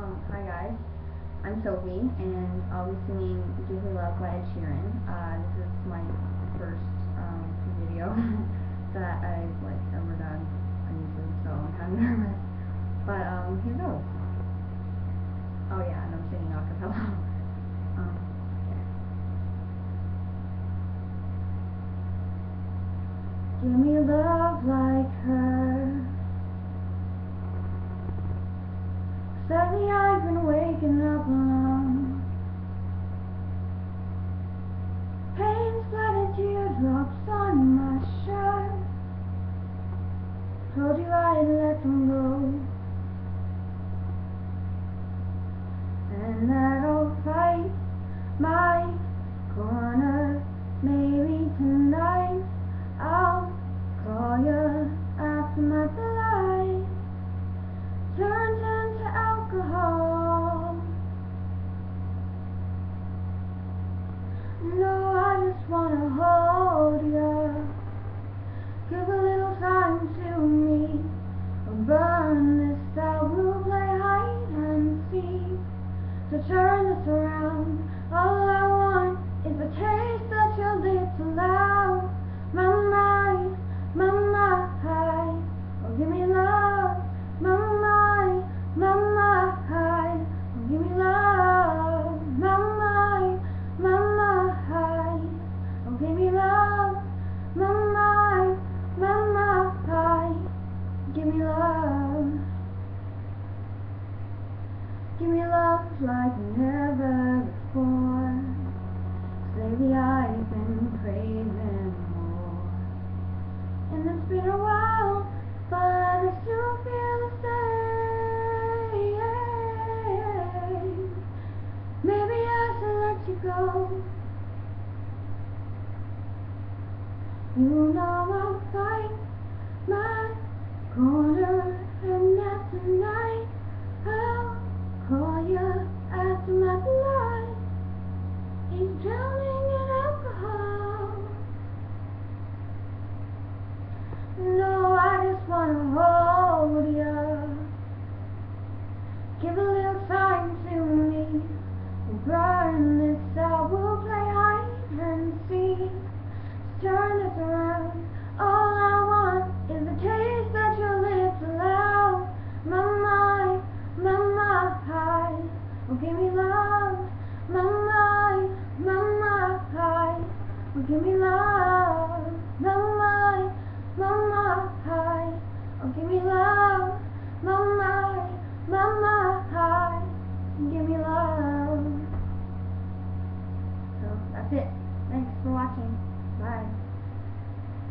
Hi guys, I'm Sophie, and I'll be singing Give Me Love by Ed Sheeran. This is my first video that I've ever done on YouTube, so I'm kind of nervous. But here goes. Oh yeah, and I'm singing a cappella. Okay. Give me love like her. Sadly, I've been waking up alone. Pain-splattered teardrops on my shirt. Told you I'd let them go, and that I'll fight my corner. Maybe tonight I'll call you after my light turns into alcohol. No, I just wanna hold you. Give a little time to me. I'll burn this out. We'll play hide and seek. To turn this around, all I want is the taste that your lips allow. My mind, oh give me love. My mind, oh give me love. My mind, oh give me love. My mind, give me love. Give me love like never before. 'Cause lately I've been craving more. And it's been a while, but I still feel the same. Maybe I should let you go. You know I'll fight my corner, and that tonight I'll call you after my blood is drowning in alcohol. No, I just wanna hold you. Give a little time to me. We'll burn this out. We'll play hide and seek. Turn this around. All I want is the taste that your lips allow. My mind, oh give me love. My mind, oh give me love. My mind, oh give me love. My mind, give me love. So that's it. Thanks for watching. Bye.